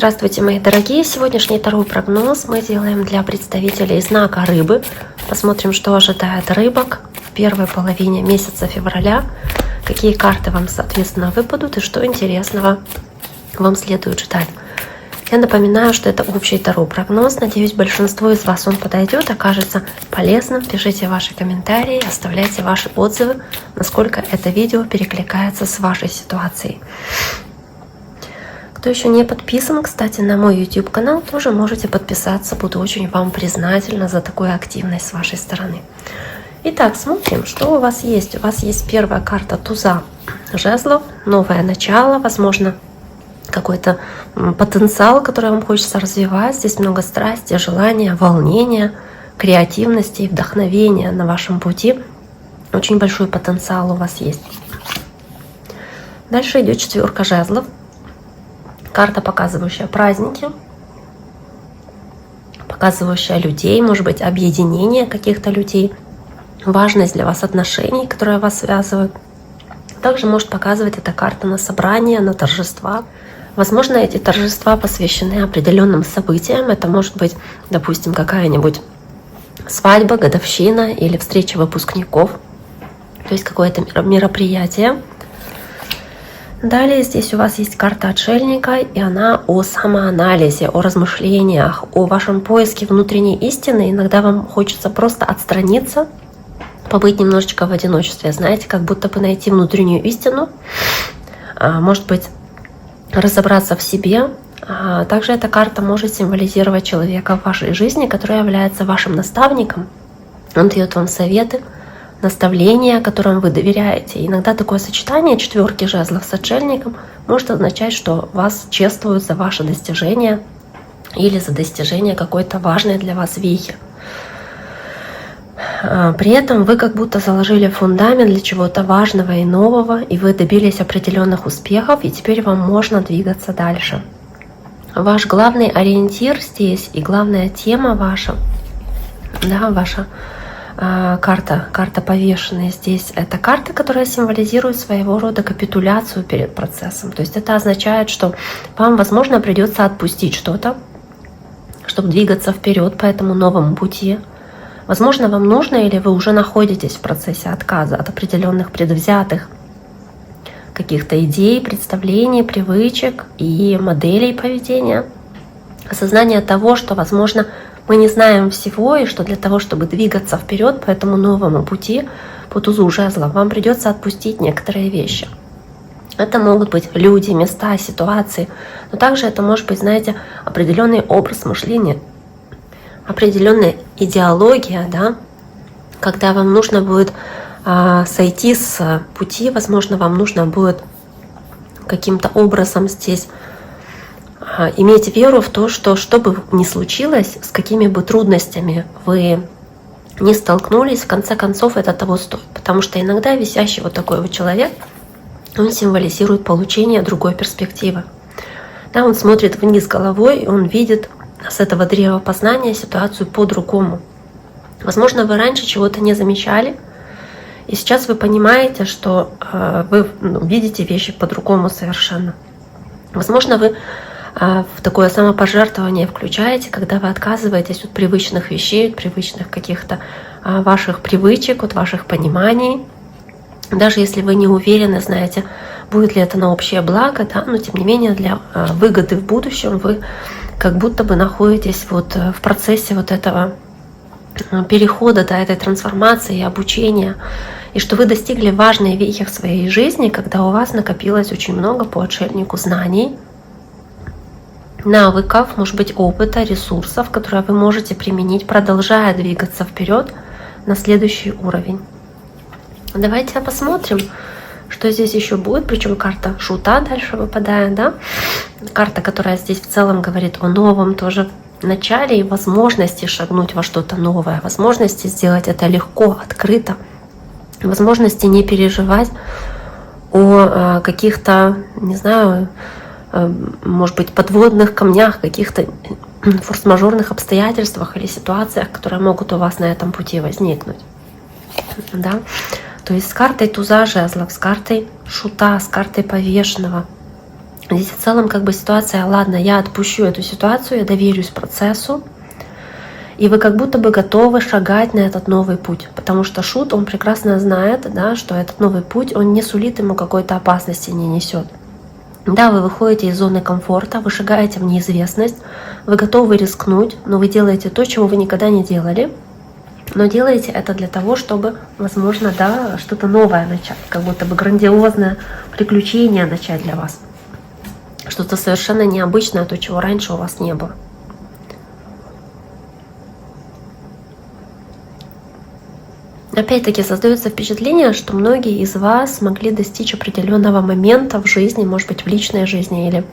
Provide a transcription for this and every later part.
Здравствуйте, мои дорогие! Сегодняшний таро прогноз мы делаем для представителей знака Рыбы. Посмотрим, что ожидает рыбок в первой половине месяца февраля, какие карты вам, соответственно, выпадут и что интересного вам следует ждать. Я напоминаю, что это общий таро прогноз. Надеюсь, большинству из вас он подойдет, окажется полезным. Пишите ваши комментарии, оставляйте ваши отзывы, насколько это видео перекликается с вашей ситуацией. Кто еще не подписан, кстати, на мой YouTube канал, тоже можете подписаться. Буду очень вам признательна за такую активность с вашей стороны. Итак, смотрим, что у вас есть. У вас есть первая карта туза жезлов, новое начало, возможно, какой-то потенциал, который вам хочется развивать. Здесь много страсти, желания, волнения, креативности и вдохновения на вашем пути. Очень большой потенциал у вас есть. Дальше идет четверка жезлов. Карта, показывающая праздники, показывающая людей, может быть, объединение каких-то людей, важность для вас отношений, которые вас связывают. Также может показывать эта карта на собрания, на торжества. Возможно, эти торжества посвящены определенным событиям. Это может быть, допустим, какая-нибудь свадьба, годовщина или встреча выпускников, то есть какое-то мероприятие. Далее здесь у вас есть карта отшельника, и она о самоанализе, о размышлениях, о вашем поиске внутренней истины. Иногда вам хочется просто отстраниться, побыть немножечко в одиночестве, знаете, как будто бы найти внутреннюю истину, может быть, разобраться в себе. Также эта карта может символизировать человека в вашей жизни, который является вашим наставником. Он дает вам советы, наставления, которым вы доверяете. Иногда такое сочетание четверки жезлов с отшельником может означать, что вас чествуют за ваши достижения или за достижение какой-то важной для вас вехи. При этом вы как будто заложили фундамент для чего-то важного и нового, и вы добились определенных успехов, и теперь вам можно двигаться дальше. Ваш главный ориентир здесь и главная тема ваша, ваша карта повешенная здесь, это карта, которая символизирует своего рода капитуляцию перед процессом. То есть это означает, что вам, возможно, придется отпустить что-то, чтобы двигаться вперед по этому новому пути. Возможно, вам нужно или вы уже находитесь в процессе отказа от определенных предвзятых каких-то идей, представлений, привычек и моделей поведения. Осознание того, что, возможно, мы не знаем всего, и что для того, чтобы двигаться вперед по этому новому пути, по тузу жезлов, вам придется отпустить некоторые вещи. Это могут быть люди, места, ситуации, но также это может быть, знаете, определенный образ мышления, определенная идеология, когда вам нужно будет сойти с пути, возможно, вам нужно будет каким-то образом здесь иметь веру в то, что бы ни случилось, с какими бы трудностями вы не столкнулись, в конце концов это того стоит. Потому что иногда висящий вот такой вот человек, он символизирует получение другой перспективы. Он смотрит вниз головой, и он видит с этого древа познания ситуацию по-другому. Возможно, вы раньше чего-то не замечали, и сейчас вы понимаете, что вы видите вещи по-другому совершенно. Возможно, вы в такое самопожертвование включаете, когда вы отказываетесь от привычных вещей, от привычных каких-то ваших привычек, от ваших пониманий. Даже если вы не уверены, знаете, будет ли это на общее благо, но тем не менее для выгоды в будущем вы как будто бы находитесь вот в процессе вот этого перехода, этой трансформации и обучения, и что вы достигли важной вехи в своей жизни, когда у вас накопилось очень много по отшельнику знаний, навыков, может быть, опыта, ресурсов, которые вы можете применить, продолжая двигаться вперед на следующий уровень. Давайте посмотрим, что здесь еще будет. Причем карта шута дальше выпадает, карта, которая здесь в целом говорит о новом тоже начале и возможности шагнуть во что-то новое, возможности сделать это легко, открыто, возможности не переживать о каких-то, не знаю, может быть, подводных камнях, каких-то форс-мажорных обстоятельствах или ситуациях, которые могут у вас на этом пути возникнуть. То есть с картой туза жезлов, с картой шута, с картой повешенного, Здесь в целом как бы ситуация, ладно, я отпущу эту ситуацию, я доверюсь процессу, и вы как будто бы готовы шагать на этот новый путь. Потому что шут, он прекрасно знает, да, что этот новый путь, он не сулит ему какой-то опасности, не несет. Да, вы выходите из зоны комфорта, вы шагаете в неизвестность, вы готовы рискнуть, но вы делаете то, чего вы никогда не делали. Но делаете это для того, чтобы, возможно, да, что-то новое начать, как будто бы грандиозное приключение начать для вас. Что-то совершенно необычное, то, чего раньше у вас не было. Опять-таки создается впечатление, что многие из вас смогли достичь определенного момента в жизни, может быть, в личной жизни или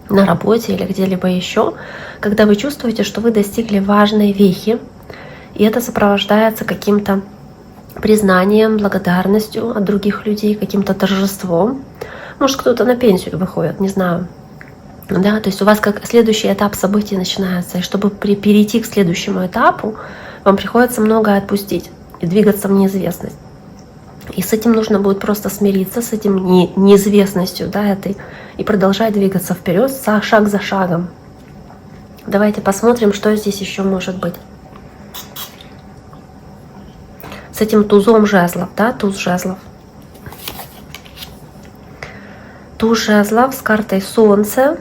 на работе, или где-либо еще, когда вы чувствуете, что вы достигли важной вехи, и это сопровождается каким-то признанием, благодарностью от других людей, каким-то торжеством. Может, кто-то на пенсию выходит, не знаю. Да, то есть у вас как следующий этап событий начинается, и чтобы перейти к следующему этапу, вам приходится многое отпустить и двигаться в неизвестность. И с этим нужно будет просто смириться, с этим неизвестностью, да, этой, и продолжать двигаться вперед, шаг за шагом. Давайте посмотрим, что здесь еще может быть. С этим тузом жезлов, да, туз жезлов. Туз жезлов с картой Солнце.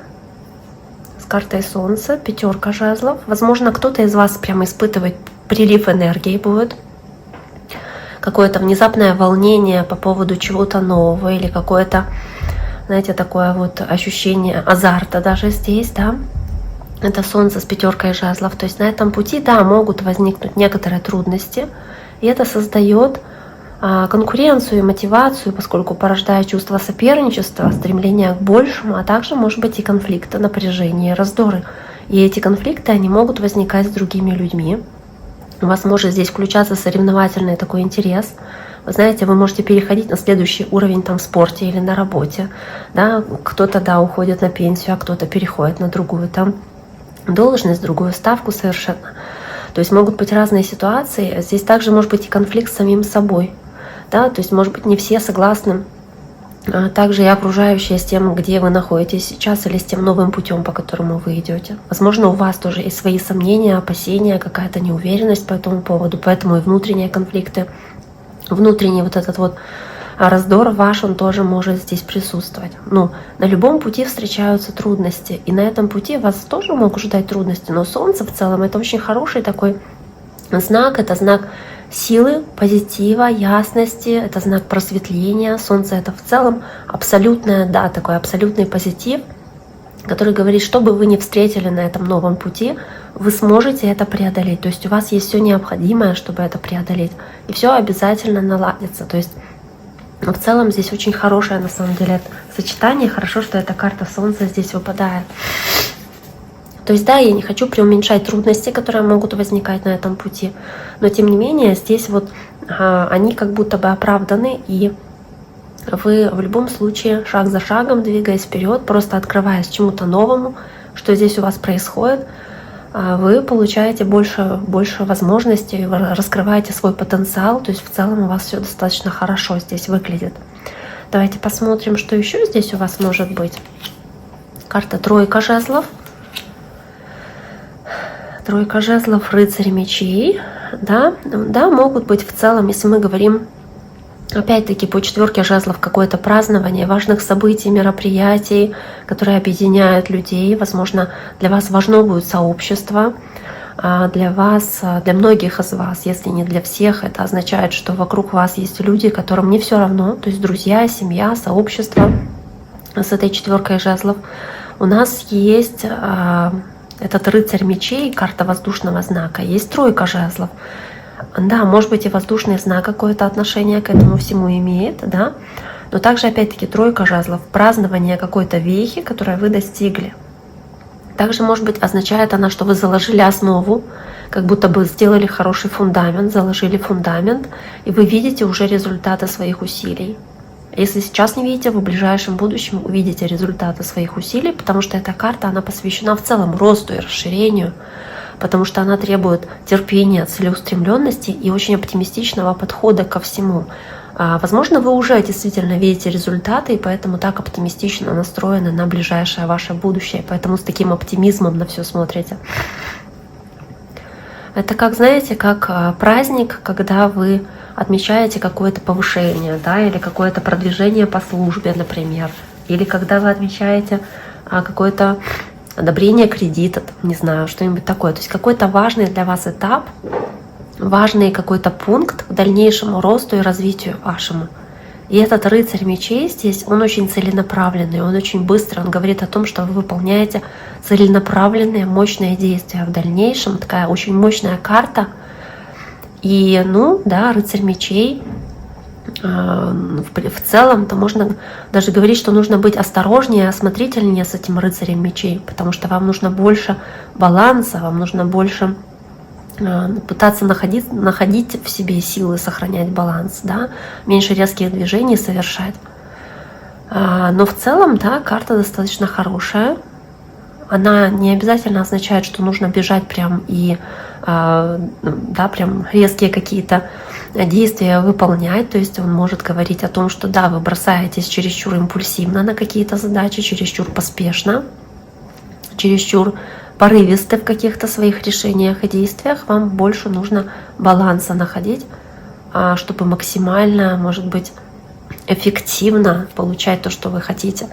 С картой Солнце, пятерка жезлов. Возможно, кто-то из вас прямо испытывает прилив энергии будет. Какое-то внезапное волнение по поводу чего-то нового или какое-то, знаете, такое вот ощущение азарта даже здесь, да. Это Солнце с пятеркой жезлов. То есть на этом пути, да, могут возникнуть некоторые трудности, и это создает конкуренцию и мотивацию, поскольку порождает чувство соперничества, стремление к большему, а также, может быть, и конфликты, напряжение, раздоры. И эти конфликты, они могут возникать с другими людьми. У вас может здесь включаться соревновательный такой интерес. Вы знаете, вы можете переходить на следующий уровень там в спорте или на работе. Да? Кто-то, да, уходит на пенсию, а кто-то переходит на другую там должность, другую ставку совершенно. То есть могут быть разные ситуации. Здесь также может быть и конфликт с самим собой. Да? То есть, может быть, не все согласны, также и окружающие с тем, где вы находитесь сейчас, или с тем новым путем, по которому вы идете. Возможно, у вас тоже есть свои сомнения, опасения, какая-то неуверенность по этому поводу, поэтому и внутренние конфликты, внутренний вот этот вот раздор ваш, он тоже может здесь присутствовать. Ну, на любом пути встречаются трудности, и на этом пути вас тоже могут ждать трудности, но Солнце в целом это очень хороший такой знак, это знак силы, позитива, ясности, это знак просветления. Солнце это в целом абсолютное, да, такой абсолютный позитив, который говорит, что бы вы ни встретили на этом новом пути, вы сможете это преодолеть. То есть у вас есть все необходимое, чтобы это преодолеть, и все обязательно наладится. То есть в целом здесь очень хорошее на самом деле сочетание. Хорошо, что эта карта Солнца здесь выпадает. То есть, да, я не хочу преуменьшать трудности, которые могут возникать на этом пути, но тем не менее здесь вот они как будто бы оправданы, и вы в любом случае шаг за шагом, двигаясь вперед, просто открываясь чему-то новому, что здесь у вас происходит, вы получаете больше возможностей, вы раскрываете свой потенциал, то есть в целом у вас все достаточно хорошо здесь выглядит. Давайте посмотрим, что еще здесь у вас может быть. Карта тройка жезлов. Тройка жезлов, рыцарь мечей, да, могут быть в целом, если мы говорим, опять-таки, по четверке жезлов, какое-то празднование важных событий, мероприятий, которые объединяют людей. Возможно, для вас важно будет сообщество, для вас, для многих из вас, если не для всех, это означает, что вокруг вас есть люди, которым не все равно, то есть друзья, семья, сообщество. С этой четверкой жезлов у нас есть этот рыцарь мечей, карта воздушного знака, есть тройка жезлов. Да, может быть и воздушный знак какое-то отношение к этому всему имеет, да, но также опять-таки тройка жезлов, празднование какой-то вехи, которую вы достигли. Также, может быть, означает она, что вы заложили основу, как будто бы сделали хороший фундамент, заложили фундамент, и вы видите уже результаты своих усилий. Если сейчас не видите, вы в ближайшем будущем увидите результаты своих усилий, потому что эта карта, она посвящена в целом росту и расширению, потому что она требует терпения, целеустремленности и очень оптимистичного подхода ко всему. Возможно, вы уже действительно видите результаты, и поэтому так оптимистично настроены на ближайшее ваше будущее, поэтому с таким оптимизмом на все смотрите. Это как, знаете, как праздник, когда вы отмечаете какое-то повышение, да, или какое-то продвижение по службе, например, или когда вы отмечаете какое-то одобрение кредита, не знаю, что-нибудь такое. То есть какой-то важный для вас этап, важный какой-то пункт к дальнейшему росту и развитию вашему. И этот рыцарь мечей здесь, он очень целенаправленный, он очень быстрый, он говорит о том, что вы выполняете целенаправленные, мощные действия в дальнейшем. Такая очень мощная карта. И, ну, да, рыцарь мечей, в целом-то можно даже говорить, что нужно быть осторожнее, осмотрительнее с этим рыцарем мечей, потому что вам нужно больше баланса, вам нужно больше пытаться находить в себе силы, сохранять баланс, да, меньше резких движений совершать. Но в целом, да, карта достаточно хорошая. Она не обязательно означает, что нужно бежать прям и да, прям резкие какие-то действия выполнять. То есть он может говорить о том, что да, вы бросаетесь чересчур импульсивно на какие-то задачи, чересчур поспешно, чересчур порывисты в каких-то своих решениях и действиях. Вам больше нужно баланса находить, чтобы максимально, может быть, эффективно получать то, что вы хотите.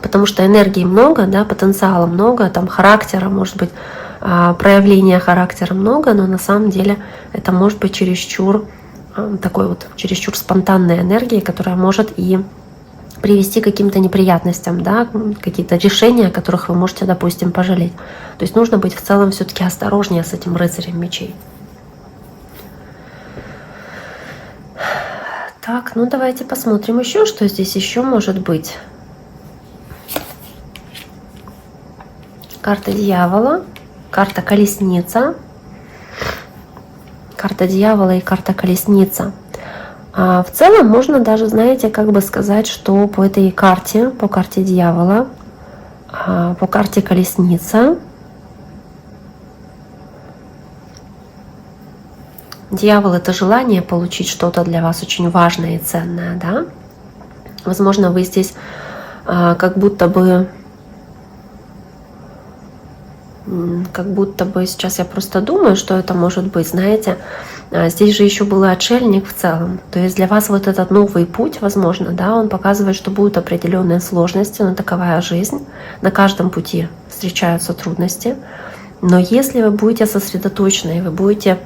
Потому что энергии много, да, потенциала много, там характера, может быть, проявления характера много, но на самом деле это может быть чересчур такой вот чересчур спонтанной энергии, которая может и привести к каким-то неприятностям, да, какие-то решения, о которых вы можете, допустим, пожалеть. То есть нужно быть в целом все-таки осторожнее с этим рыцарем мечей. Так, ну давайте посмотрим еще, что здесь еще может быть. Карта дьявола, карта колесница, карта дьявола и карта колесница. В целом можно даже, знаете, как бы сказать, что по этой карте, по карте дьявола, по карте колесница, дьявол — это желание получить что-то для вас очень важное и ценное, да? Возможно, вы здесь как будто бы сейчас я просто думаю, что это может быть, знаете, здесь же еще был отшельник в целом. То есть для вас вот этот новый путь, возможно, да, он показывает, что будут определенные сложности, но таковая жизнь. На каждом пути встречаются трудности. Но если вы будете сосредоточены, вы будете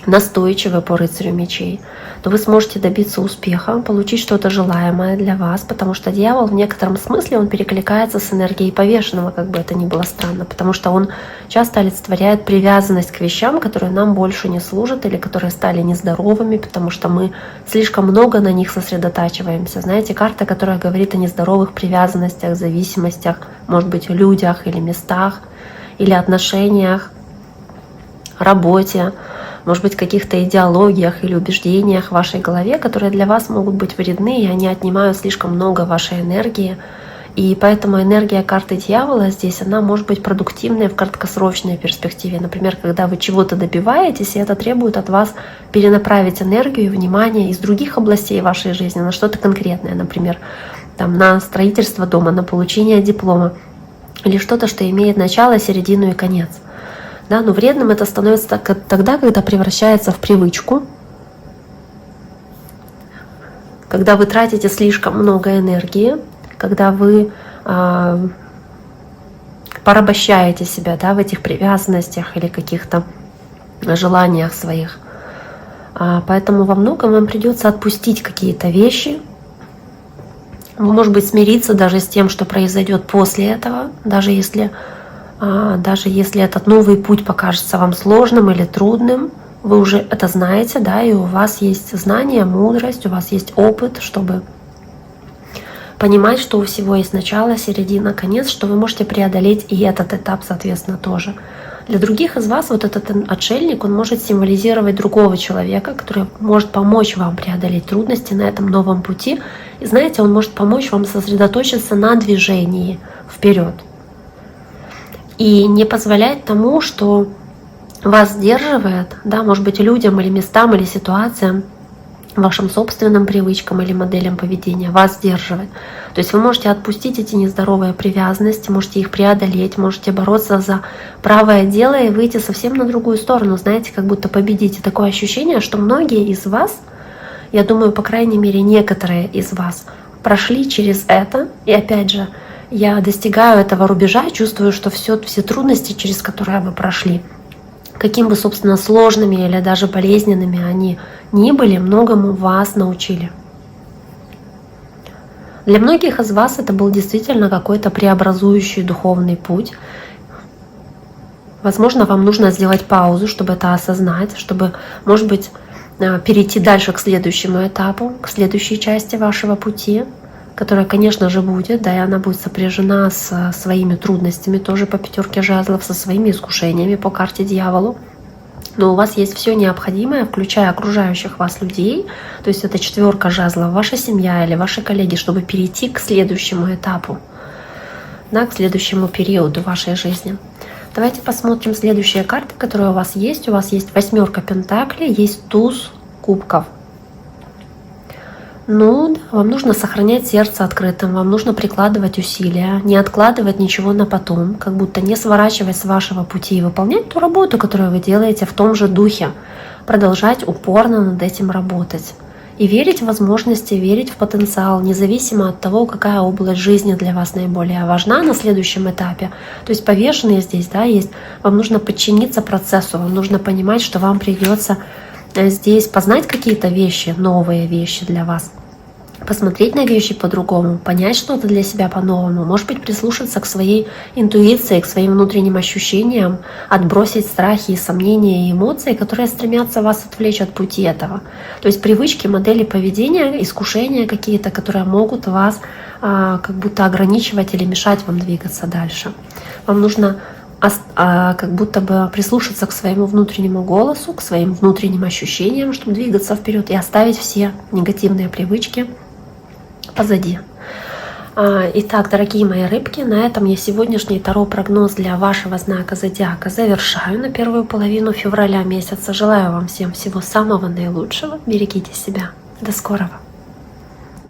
настойчивы по рыцарю мечей, то вы сможете добиться успеха, получить что-то желаемое для вас, потому что дьявол в некотором смысле он перекликается с энергией повешенного, как бы это ни было странно, потому что он часто олицетворяет привязанность к вещам, которые нам больше не служат или которые стали нездоровыми, потому что мы слишком много на них сосредотачиваемся. Знаете, карта, которая говорит о нездоровых привязанностях, зависимостях, может быть, людях или местах, или отношениях, работе, может быть, каких-то идеологиях или убеждениях в вашей голове, которые для вас могут быть вредны, и они отнимают слишком много вашей энергии. И поэтому энергия карты дьявола здесь, она может быть продуктивной в краткосрочной перспективе. Например, когда вы чего-то добиваетесь, и это требует от вас перенаправить энергию и внимание из других областей вашей жизни на что-то конкретное, например, там, на строительство дома, на получение диплома, или что-то, что имеет начало, середину и конец. Да, но вредным это становится тогда, когда превращается в привычку, когда вы тратите слишком много энергии, когда вы порабощаете себя, да, в этих привязанностях или каких-то желаниях своих. Поэтому во многом вам придется отпустить какие-то вещи. Вы, может быть, смириться даже с тем, что произойдет после этого, даже если этот новый путь покажется вам сложным или трудным, вы уже это знаете, да, и у вас есть знание, мудрость, у вас есть опыт, чтобы понимать, что у всего есть начало, середина, конец, что вы можете преодолеть и этот этап, соответственно, тоже. Для других из вас вот этот отшельник, он может символизировать другого человека, который может помочь вам преодолеть трудности на этом новом пути. И знаете, он может помочь вам сосредоточиться на движении вперед. И не позволять тому, что вас сдерживает, да, может быть, людям или местам или ситуациям, вашим собственным привычкам или моделям поведения, вас сдерживает. То есть вы можете отпустить эти нездоровые привязанности, можете их преодолеть, можете бороться за правое дело и выйти совсем на другую сторону, знаете, как будто победить. И такое ощущение, что многие из вас, я думаю, по крайней мере, некоторые из вас прошли через это. И опять же, я достигаю этого рубежа, чувствую, что все трудности, через которые вы прошли, каким бы, собственно, сложными или даже болезненными они ни были, многому вас научили. Для многих из вас это был действительно какой-то преобразующий духовный путь. Возможно, вам нужно сделать паузу, чтобы это осознать, чтобы, может быть, перейти дальше к следующему этапу, к следующей части вашего пути, которая, конечно же, будет, да, и она будет сопряжена с своими трудностями, тоже по 5 жезлов, со своими искушениями по карте дьяволу. Но у вас есть все необходимое, включая окружающих вас людей, то есть это 4 жезлов, ваша семья или ваши коллеги, чтобы перейти к следующему этапу, да, к следующему периоду вашей жизни. Давайте посмотрим следующие карты, которые у вас есть. У вас есть 8 пентаклей, есть туз кубков. Ну, да, вам нужно сохранять сердце открытым, вам нужно прикладывать усилия, не откладывать ничего на потом, как будто не сворачивать с вашего пути и выполнять ту работу, которую вы делаете в том же духе, продолжать упорно над этим работать. И верить в возможности, верить в потенциал, независимо от того, какая область жизни для вас наиболее важна на следующем этапе. То есть повешенные здесь, да, есть. Вам нужно подчиниться процессу, вам нужно понимать, что вам придется здесь познать какие-то вещи, новые вещи для вас, посмотреть на вещи по-другому, понять что-то для себя по-новому, может быть, прислушаться к своей интуиции, к своим внутренним ощущениям, отбросить страхи и сомнения и эмоции, которые стремятся вас отвлечь от пути этого. То есть привычки, модели поведения, искушения какие-то, которые могут вас как будто ограничивать или мешать вам двигаться дальше. Вам нужно как будто бы прислушаться к своему внутреннему голосу, к своим внутренним ощущениям, чтобы двигаться вперед и оставить все негативные привычки позади. Итак, дорогие мои рыбки, на этом я сегодняшний таро-прогноз для вашего знака зодиака завершаю на первую половину февраля месяца. Желаю вам всем всего самого наилучшего. Берегите себя. До скорого.